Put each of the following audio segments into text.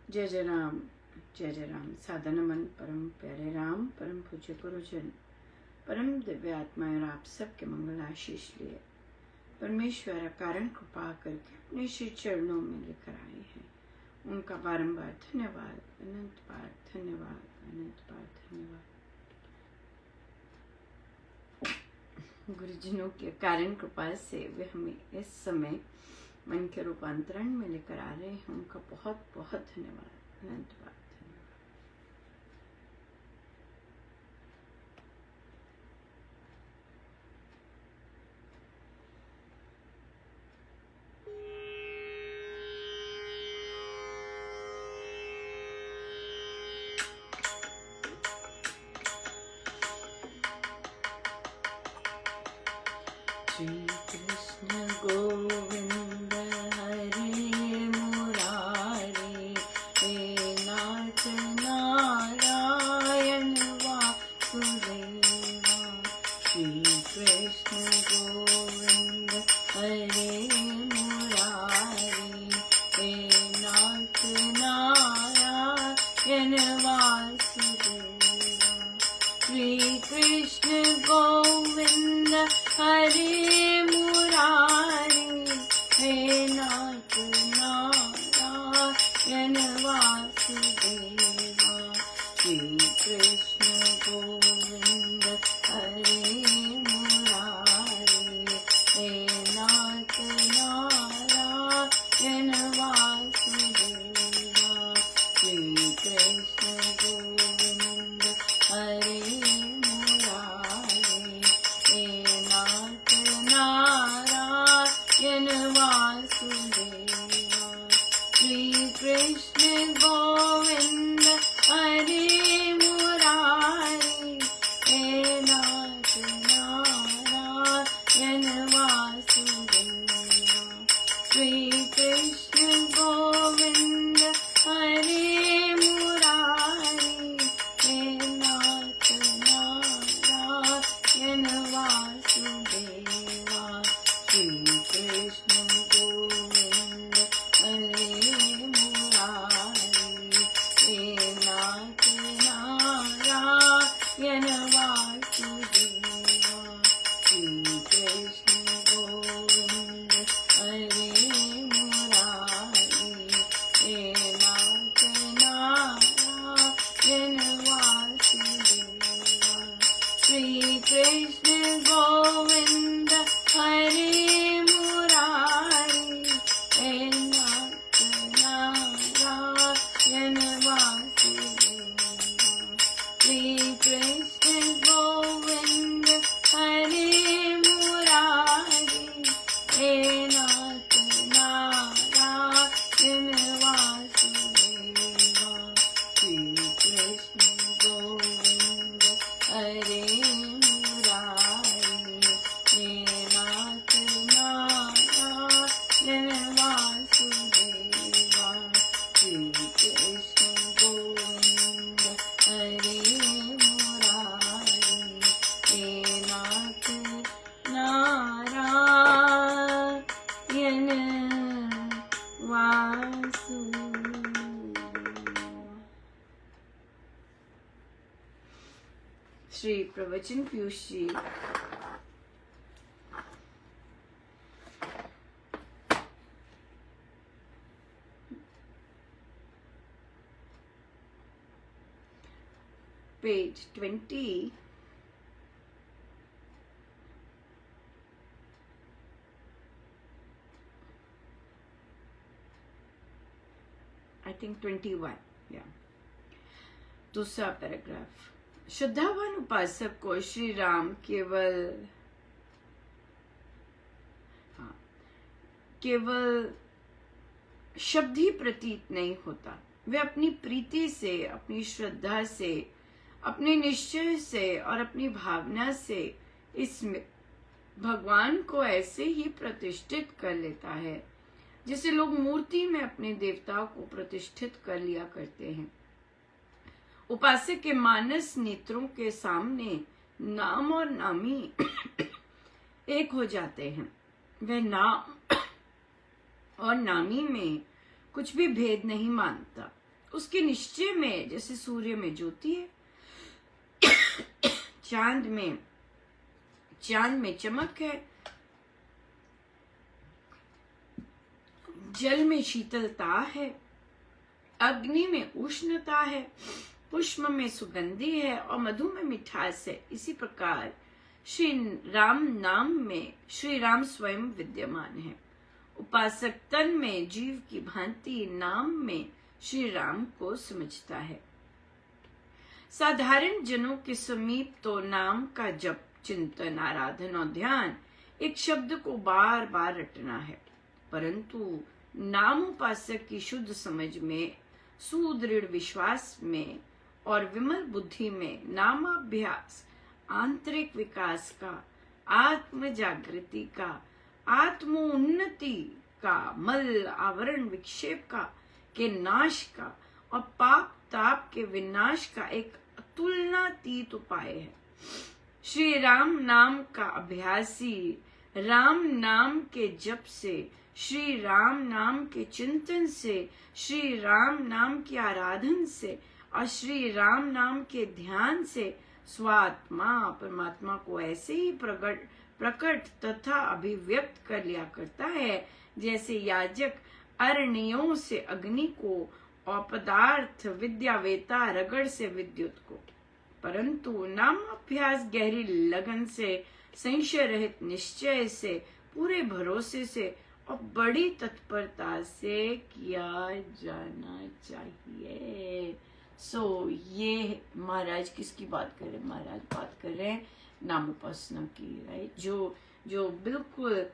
जय जय राम, जय जय राम। साधा नमन परम प्यारे राम, परम पूज्य गुरुजन, परम दिव्य आत्मा और आप सबके मंगल आशीष लिए परमेश्वर कारण कृपा करके अपने श्री चरणों में लेकर आए हैं। उनका बारंबार धन्यवाद, अनंत बार धन्यवाद, अनंत बार धन्यवाद। गुरुजनों के कारण कृपा से वे हमें इस समय मन के रूपांतरण में लेकर आ रहे हैं। उनका बहुत बहुत धन्यवाद, अनंत बार धन्यवाद। श्री कृष्ण गोविंद हरे मुरारी, हे नाथ नारायण वासुदेवा। श्री कृष्ण गोविंद हरे मुरारी, हे नाथ नारायण वासुदेवा। श्री कृष्ण गोविंद हरे मुरारी, हे नाथ नारायण वासुदेवा। श्री कृष्ण गोविंद हरे मुरारी, हे नाथ नारायण वासुदेवा। श्री कृष्ण गोविंद हरे मुरारी, हे नाथ नारायण वासुदेवा। श्री कृष्ण गोविंद हरे मुरारी, हे नाथ नारायण वासुदेवा। श्री कृष्ण गोविंद हरे मुरारी, हे नाथ नारायण वासुदेवा। श्री कृष्ण गोविंद हरे मुरारी, हे नाथ नारायण वासुदेवा। श्री कृष्ण गोविंद हरे मुरारी, हे नाथ नारायण वासुदेवा। श्री कृष्ण गोविंद हरे मुरारी, हे नाथ नारायण वासुदेवा। श्री कृष्ण गोविंद हरे मुरारी, हे नाथ नारायण वासुदेवा। श्री कृष्ण गोविंद हरे मुरारी, हे नाथ नारायण वासुदेवा। श्री कृष्ण गोविंद हरे मुरारी, हे नाथ नारायण वासुदेवा। श्री प्रवचन Piyush ji page 20 I think 21 yeah, दूसरा पैराग्राफ। श्रद्धावान उपासक को श्री राम केवल शब्द ही प्रतीत नहीं होता, वे अपनी प्रीति से, अपनी श्रद्धा से, अपने निश्चय से और अपनी भावना से इसमें भगवान को ऐसे ही प्रतिष्ठित कर लेता है जैसे लोग मूर्ति में अपने देवताओं को प्रतिष्ठित कर लिया करते हैं। उपासक के मानस नेत्रों के सामने नाम और नामी एक हो जाते हैं। वह नाम और नामी में कुछ भी भेद नहीं मानता। उसके निश्चय में जैसे सूर्य में ज्योति है, चांद में चमक है, जल में शीतलता है, अग्नि में उष्णता है, पुष्प में सुगंधि है और मधु में मिठास है। इसी प्रकार श्री राम नाम में श्री राम स्वयं विद्यमान है। उपासक तन में जीव की भांति नाम में श्री राम को समझता है। साधारण जनों के समीप तो नाम का जप, चिंतन, आराधन और ध्यान एक शब्द को बार बार रटना है, परंतु नाम उपासक की शुद्ध समझ में, सुदृढ़ विश्वास में और विमल बुद्धि में नामाभ्यास आंतरिक विकास का, आत्म जागृति का, आत्मोन्नति का, मल आवरण विक्षेप का के नाश का और पाप ताप के विनाश का एक अतुलनातीत उपाय है। श्री राम नाम का अभ्यासी राम नाम के जप से, श्री राम नाम के चिंतन से, श्री राम नाम की आराधन से और श्री राम नाम के ध्यान से स्वात्मा परमात्मा को ऐसे ही प्रकट तथा अभिव्यक्त कर लिया करता है जैसे याजक अरणियों से अग्नि को और पदार्थ विद्यावेता रगड़ से विद्युत को। परंतु नाम अभ्यास गहरी लगन से, संशय रहित निश्चय से, पूरे भरोसे से और बड़ी तत्परता से किया जाना चाहिए। ये महाराज किसकी बात कर रहे हैं? महाराज बात कर रहे हैं नाम उपासना की, राइट? जो बिल्कुल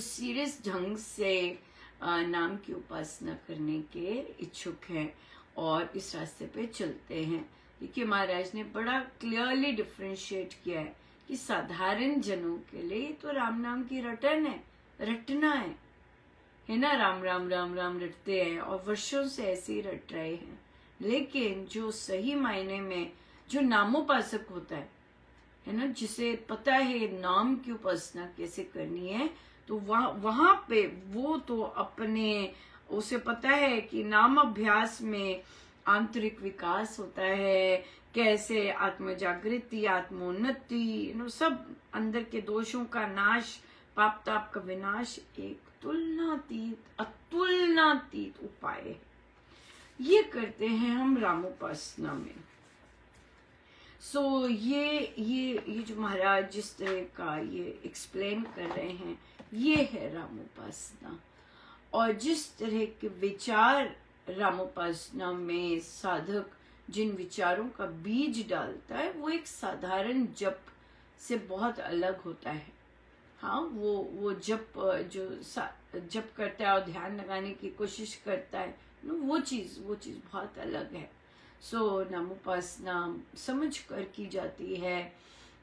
सीरियस ढंग से नाम की उपासना करने के इच्छुक हैं और इस रास्ते पे चलते हैं। देखिए महाराज ने बड़ा क्लियरली डिफरेंशिएट किया है कि साधारण जनों के लिए तो राम नाम की रटन है, रटना है ना? राम राम राम राम रटते हैं और वर्षों से ऐसे ही रट रहे हैं। लेकिन जो सही मायने में जो नामोपासक होता है ना, जिसे पता है नाम की उपासना कैसे करनी है, तो वहां पे वो तो अपने, उसे पता है कि नाम अभ्यास में आंतरिक विकास होता है, कैसे आत्म जागृति, आत्मोन्नति, सब अंदर के दोषों का नाश, पाप ताप का विनाश एक अतुलनातीत उपाय है। ये करते हैं हम रामोपासना में। ये जो महाराज जिस तरह का ये एक्सप्लेन कर रहे हैं, ये है रामोपासना। और जिस तरह के विचार रामोपासना में साधक जिन विचारों का बीज डालता है, वो एक साधारण जप से बहुत अलग होता है। हाँ, वो जप जो जप करता है और ध्यान लगाने की कोशिश करता है, वो चीज बहुत अलग है। नामोपासना समझ कर की जाती है,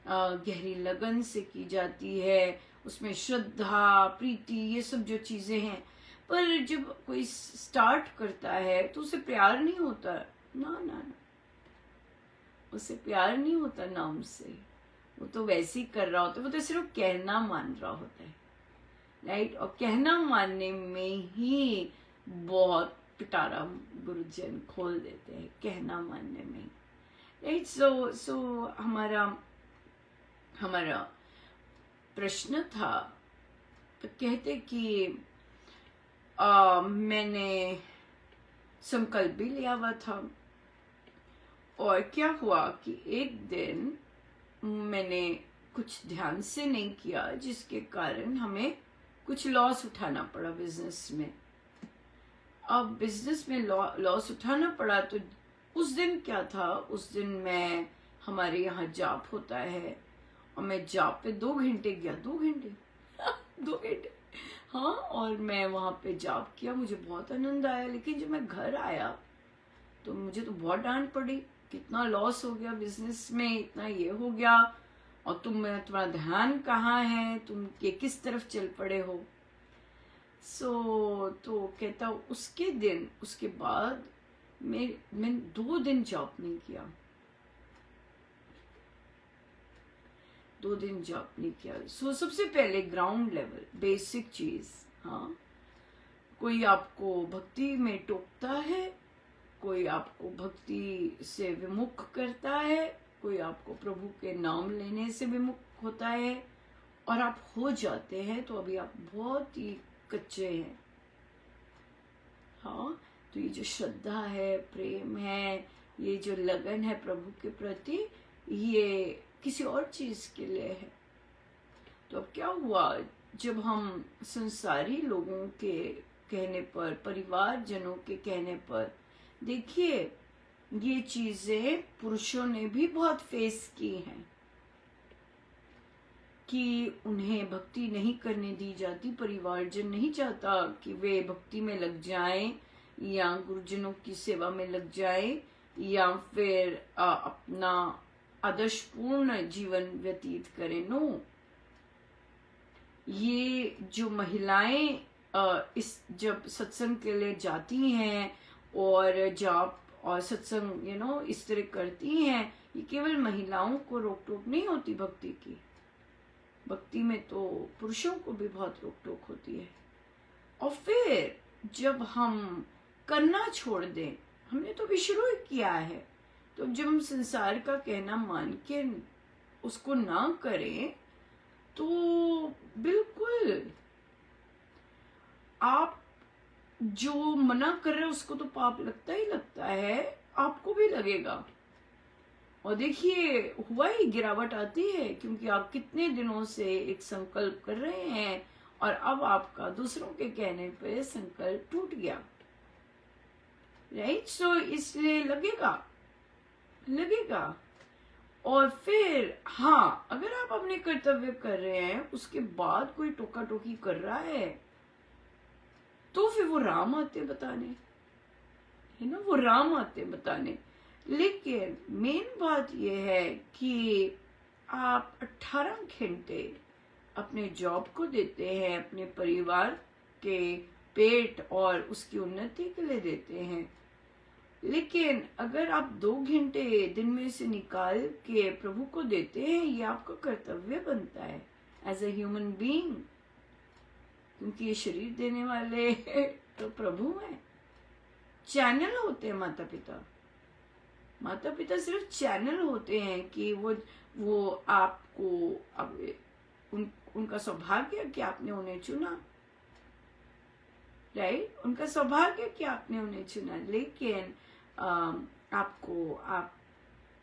गहरी लगन से की जाती है, उसमें श्रद्धा, प्रीति, ये सब जो चीजें हैं। पर जब कोई स्टार्ट करता है तो उसे प्यार नहीं होता, ना, उसे प्यार नहीं होता नाम से। वो तो वैसे ही कर रहा होता है, वो तो सिर्फ कहना मान रहा होता है, राइट? और कहना मानने में ही बहुत पिटारा गुरुजन खोल देते हैं, कहना मानने में, राइट? सो हमारा प्रश्न था, तो कहते कि मैंने संकल्प भी लिया हुआ था, और क्या हुआ कि एक दिन मैंने कुछ ध्यान से नहीं किया, जिसके कारण हमें कुछ लॉस उठाना पड़ा बिजनेस में। अब बिजनेस में लॉस उठाना पड़ा, तो उस दिन क्या था, उस दिन मैं, हमारे यहाँ जाप होता है और मैं जाप पे 2 घंटे गया, 2 घंटे 2 घंटे, हाँ। और मैं वहां पे जाप किया, मुझे बहुत आनंद आया। लेकिन जब मैं घर आया तो मुझे तो बहुत डांट पड़ी, कितना लॉस हो गया बिजनेस में, इतना ये हो गया, और तुम्हारा ध्यान कहाँ है, तुम ये किस तरफ चल पड़े हो। तो कहता उसके बाद मैं 2 दिन जॉब नहीं किया, 2 दिन जॉब नहीं किया। सबसे पहले ग्राउंड लेवल बेसिक चीज, हाँ, कोई आपको भक्ति में टोकता है कोई आपको भक्ति से विमुख करता है, कोई आपको प्रभु के नाम लेने से विमुख होता है, और आप हो जाते हैं तो अभी आप बहुत ही कच्चे हैं। हाँ, तो ये जो श्रद्धा है, प्रेम है, ये जो लगन है प्रभु के प्रति, ये किसी और चीज के लिए है। तो अब क्या हुआ, जब हम संसारी लोगों के कहने पर, परिवार जनों के कहने पर, देखिए ये चीजें पुरुषों ने भी बहुत फेस की हैं कि उन्हें भक्ति नहीं करने दी जाती। परिवारजन नहीं चाहता कि वे भक्ति में लग जाएं या गुरुजनों की सेवा में लग जाएं या फिर अपना आदर्शपूर्ण जीवन व्यतीत करें। नो, ये जो महिलाएं इस जब सत्संग के लिए जाती हैं और जाप और सत्संग इस तरह करती हैं, ये केवल महिलाओं को रोक टोक नहीं होती भक्ति की। भक्ति में तो पुरुषों को भी बहुत रोक टोक होती है। और फिर जब हम करना छोड़ दें, हमने तो भी शुरू ही किया है, तो जब हम संसार का कहना मान के उसको ना करें तो बिल्कुल आप जो मना कर रहे हो उसको तो पाप लगता ही लगता है, आपको भी लगेगा। और देखिए हुआ ही, गिरावट आती है, क्योंकि आप कितने दिनों से एक संकल्प कर रहे हैं और अब आपका दूसरों के कहने पे संकल्प टूट गया, राइट। सो इसलिए लगेगा। और फिर हाँ, अगर आप अपने कर्तव्य कर रहे हैं, उसके बाद कोई टोका टोकी कर रहा है, तो फिर वो राम आते बताने, है ना, वो राम आते बताने। लेकिन मेन बात यह है कि आप 18 घंटे अपने जॉब को देते हैं, अपने परिवार के पेट और उसकी उन्नति के लिए देते हैं। लेकिन अगर आप 2 घंटे दिन में से निकाल के प्रभु को देते हैं, ये आपका कर्तव्य बनता है एज ए ह्यूमन बीइंग, क्योंकि ये शरीर देने वाले तो प्रभु हैं। चैनल होते हैं माता पिता सिर्फ चैनल होते हैं कि वो आपको, अब उनका सौभाग्य कि आपने उन्हें चुना, राइट। उनका सौभाग्य कि आपने उन्हें चुना। लेकिन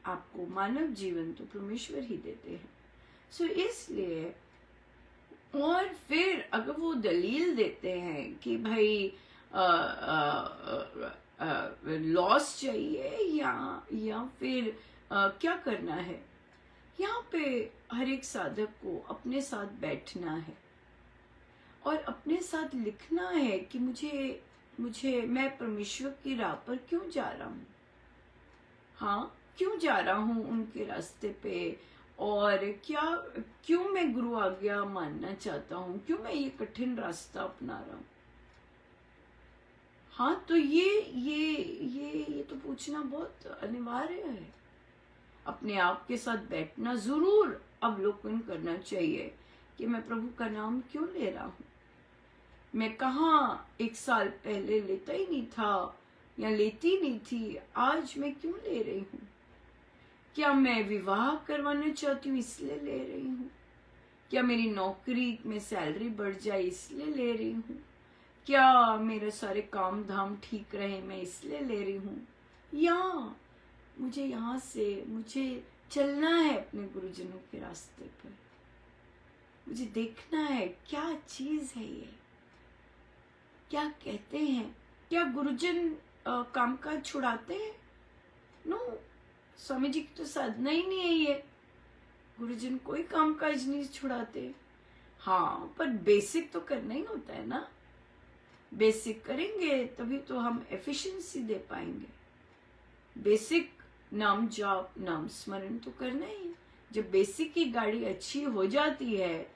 आपको मानव जीवन तो परमेश्वर ही देते हैं। सो इसलिए, और फिर अगर वो दलील देते हैं कि भाई लॉस चाहिए या फिर क्या करना है, यहाँ पे हर एक साधक को अपने साथ बैठना है और अपने साथ लिखना है कि मैं परमेश्वर की राह पर क्यों जा रहा हूँ। हाँ, क्यों जा रहा हूँ उनके रास्ते पे, और क्यों मैं गुरु आज्ञा मानना चाहता हूँ, क्यों मैं ये कठिन रास्ता अपना रहा हूँ। हाँ, तो ये तो पूछना बहुत अनिवार्य है। अपने आप के साथ बैठना, जरूर अवलोकन करना चाहिए कि मैं प्रभु का नाम क्यों ले रहा हूँ। मैं कहाँ 1 साल पहले लेता ही नहीं था या लेती नहीं थी, आज मैं क्यों ले रही हूँ। क्या मैं विवाह करवाना चाहती हूँ इसलिए ले रही हूँ, क्या मेरी नौकरी में सैलरी बढ़ जाए इसलिए ले रही हूँ, क्या मेरे सारे काम धाम ठीक रहे मैं इसलिए ले रही हूँ, या मुझे यहाँ से मुझे चलना है अपने गुरुजनों के रास्ते पर, मुझे देखना है क्या चीज है ये, क्या कहते हैं। क्या गुरुजन कामकाज छुड़ाते हैं? नो, स्वामी जी की तो साधना ही नहीं है ये। गुरुजन कोई कामकाज नहीं छुड़ाते। हाँ, पर बेसिक तो करना ही होता है ना। बेसिक करेंगे तभी तो हम एफिशिएंसी दे पाएंगे। बेसिक नाम जाप, नाम स्मरण तो करना ही है। जब बेसिक की गाड़ी अच्छी हो जाती है,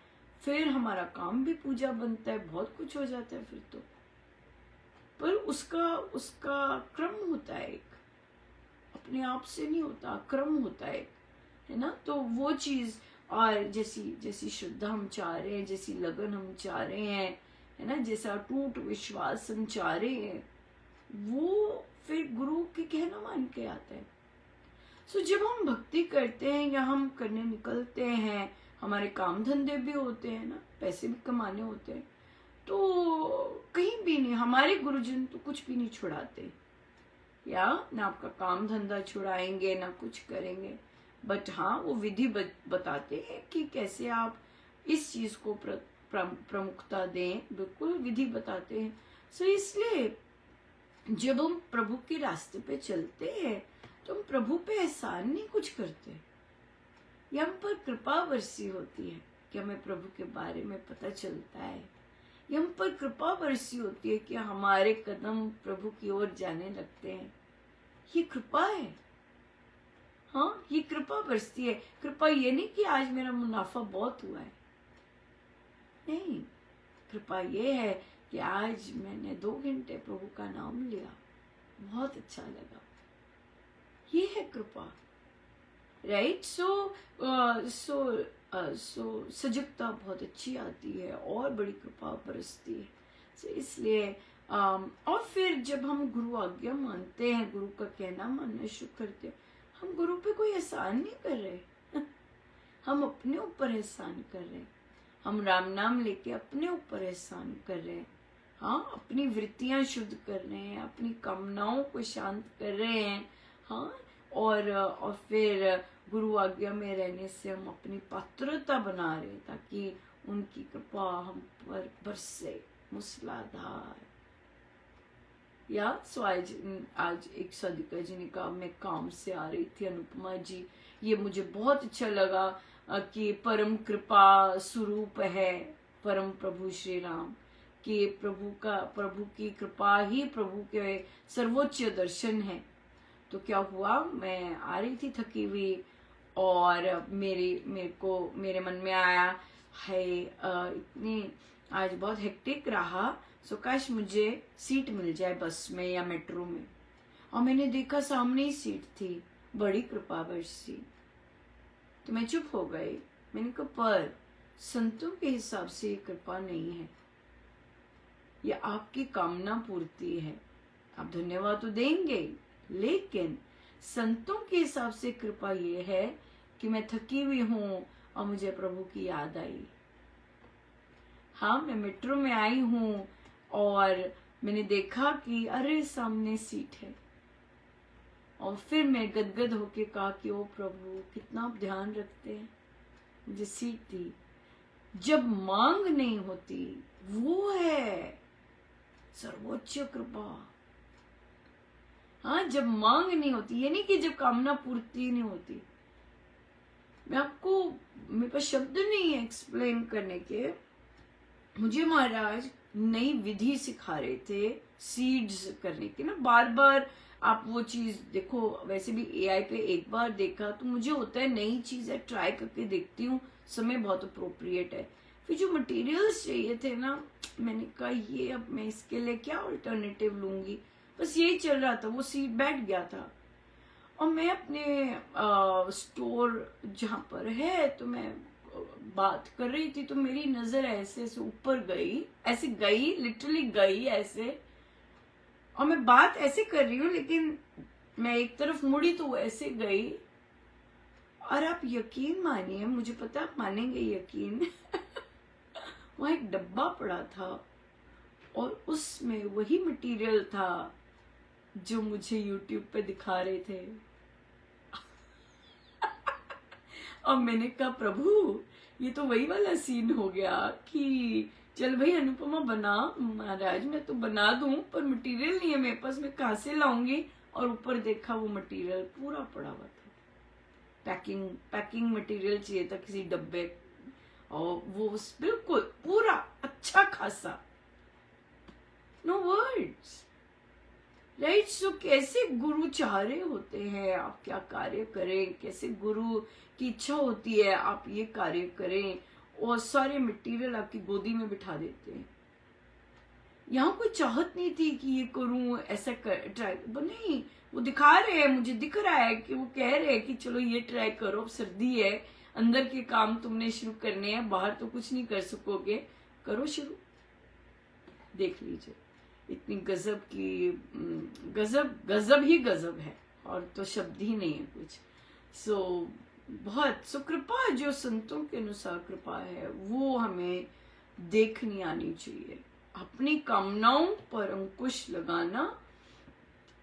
फिर हमारा काम भी पूजा बनता है, बहुत कुछ हो जाता है फिर तो। पर उसका क्रम होता है, एक अपने आप से नहीं होता, क्रम होता है ना। तो वो चीज, और जैसी श्रद्धा हम चाह रहे हैं, जैसी लगन हम चाह रहे हैं, है ना, जैसा टूट विश्वास हम चाह रहे हैं, वो फिर गुरु बन के आता है। सो जब हम भक्ति करते हैं या हम करने निकलते हैं, हमारे काम धंधे भी होते हैं ना, पैसे भी कमाने होते हैं, तो कहीं भी नहीं, हमारे गुरुजन तो कुछ भी नहीं छुड़ाते, या ना आपका काम धंधा छुड़ाएंगे ना कुछ करेंगे, बट हाँ वो विधि बताते हैं कि कैसे आप इस चीज को प्रमुखता दें, बिल्कुल विधि बताते हैं। सो इसलिए जब हम प्रभु के रास्ते पे चलते हैं तो हम प्रभु पे एहसान नहीं कुछ करते, या हम पर कृपा बरसी होती है कि हमें प्रभु के बारे में पता चलता है, या हम पर कृपा बरसी होती है कि हमारे कदम प्रभु की ओर जाने लगते हैं। ये कृपा है, हाँ ये कृपा बरसती है। कृपा ये नहीं कि आज मेरा मुनाफा बहुत हुआ है, नहीं, कृपा ये है कि आज मैंने 2 घंटे प्रभु का नाम लिया, बहुत अच्छा लगा, ये है कृपा, राइट। सो सजगता बहुत अच्छी आती है और बड़ी कृपा बरसती है। इसलिए और फिर जब हम गुरु आज्ञा मानते हैं, गुरु का कहना मानना शुरू करते हैं, हम गुरु पे कोई एहसान नहीं कर रहे हम अपने ऊपर एहसान कर रहे हैं, हम राम नाम लेके अपने ऊपर एहसान कर रहे हैं, हाँ अपनी वृत्तियां शुद्ध कर रहे हैं, अपनी कामनाओं को शांत कर रहे हैं, हाँ और फिर गुरु आज्ञा में रहने से हम अपनी पात्रता बना रहे हैं ताकि उनकी कृपा हम पर बरसे मूसलाधार। या सो आज एक साधिका जी ने कहा, मैं काम से आ रही थी अनुपमा जी, ये मुझे बहुत अच्छा लगा कि परम कृपा स्वरूप है परम प्रभु श्री राम, कि प्रभु की कृपा ही प्रभु के सर्वोच्च दर्शन है। तो क्या हुआ, मैं आ रही थी थकी हुई और मेरे मन में आया है इतनी आज बहुत हेक्टिक रहा, सो काश मुझे सीट मिल जाए बस में या मेट्रो में, और मैंने देखा सामने ही सीट थी, बड़ी कृपा बरसी, तो मैं चुप हो गई। मैंने कहा पर संतों के हिसाब से ये कृपा नहीं है, ये आपकी कामना पूर्ति है, आप धन्यवाद तो देंगे, लेकिन संतों के हिसाब से कृपा ये है कि मैं थकी हुई हूं और मुझे प्रभु की याद आई। हाँ मैं मेट्रो में आई हूं और मैंने देखा कि अरे सामने सीट है, और फिर मैं गदगद होके कहा कि ओ प्रभु कितना आप ध्यान रखते हैं, मुझे सीट दी। जब मांग नहीं होती वो है सर्वोच्च कृपा। हाँ जब मांग नहीं होती, ये नहीं कि जब कामना पूर्ति नहीं होती। मेरे पास शब्द नहीं है एक्सप्लेन करने के। मुझे महाराज नई विधि सिखा रहे थे सीड्स करने की ना, बार बार आप वो चीज देखो, वैसे भी एआई पे एक बार देखा तो मुझे होता है नई चीज है, ट्राई करके देखती हूँ, समय बहुत अप्रोप्रिएट है। फिर जो मटेरियल्स चाहिए थे ना, मैंने कहा ये अब मैं इसके लिए क्या अल्टरनेटिव लूंगी, बस यही चल रहा था, वो सीड बैठ गया था। और मैं अपने स्टोर जहाँ पर है तो मैं बात कर रही थी, तो मेरी नजर ऐसे से ऊपर गई, ऐसे गई, लिटरली गई ऐसे, और मैं बात ऐसे कर रही हूँ लेकिन मैं एक तरफ मुड़ी तो ऐसे गई, और आप यकीन मानिए, मुझे पता आप मानेंगे यकीन वहां एक डब्बा पड़ा था और उसमें वही मटेरियल था जो मुझे YouTube पे दिखा रहे थे और मैंने कहा प्रभु ये तो वही वाला सीन हो गया कि चल भाई अनुपमा बना, महाराज मैं तो बना दूं पर मटेरियल नहीं है मेरे पास, मैं कहां से लाऊंगी। और ऊपर देखा वो मटेरियल पूरा पड़ा हुआ था, पैकिंग मटेरियल चाहिए था किसी डब्बे, और वो बिल्कुल पूरा अच्छा खासा, नो वर्ड्स, राइट। सो कैसे गुरु चाह रहे होते हैं आप क्या कार्य करें, कैसे गुरु की इच्छा होती है आप ये कार्य करें, और सारे मटेरियल आपकी गोदी में बिठा देते हैं। यहाँ कोई चाहत नहीं थी कि ये करूं, ऐसा ट्राई नहीं, वो दिखा रहे हैं, मुझे दिख रहा है कि वो कह रहे हैं कि चलो ये ट्राई करो, सर्दी है, अंदर के काम तुमने शुरू करने हैं, बाहर तो कुछ नहीं कर सकोगे, करो शुरू। देख लीजिए इतनी गजब की गजब ही गजब है और तो शब्द ही नहीं है कुछ। सो बहुत सुकृपा, जो संतों के अनुसार कृपा है वो हमें देखनी आनी चाहिए। अपनी कामनाओं पर अंकुश लगाना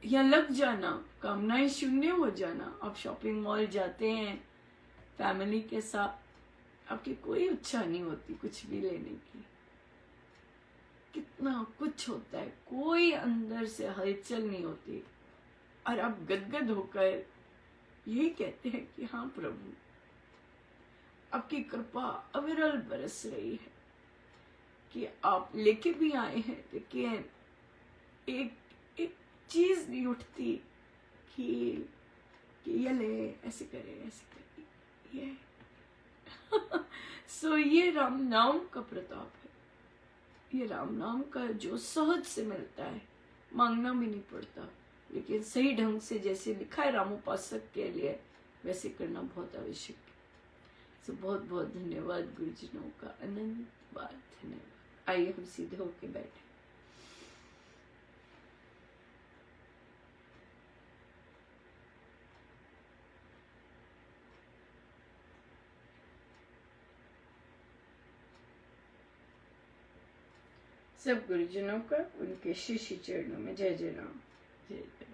या लग जाना, कामनाएं शून्य हो जाना। आप शॉपिंग मॉल जाते हैं फैमिली के साथ, आपकी कोई इच्छा नहीं होती कुछ भी लेने की, कितना कुछ होता है, कोई अंदर से हलचल नहीं होती, और आप गदगद होकर यही कहते हैं कि हाँ प्रभु, आपकी कृपा अविरल बरस रही है कि आप लेके भी आए हैं, लेकिन एक एक चीज नहीं उठती कि ये ले, ऐसे करे, ऐसे करे, ये सो ये राम नाम का प्रताप है। ये राम नाम का जो सहज से मिलता है, मांगना भी नहीं पड़ता, लेकिन सही ढंग से जैसे लिखा है रामोपासक के लिए वैसे करना बहुत आवश्यक है। सो बहुत बहुत धन्यवाद गुरुजनों का, अनंत बार धन्यवाद। आइए हम सीधे होके बैठे। सब गुरुजनों का उनके शिष्य चरणों में जय जय राम, जय जय।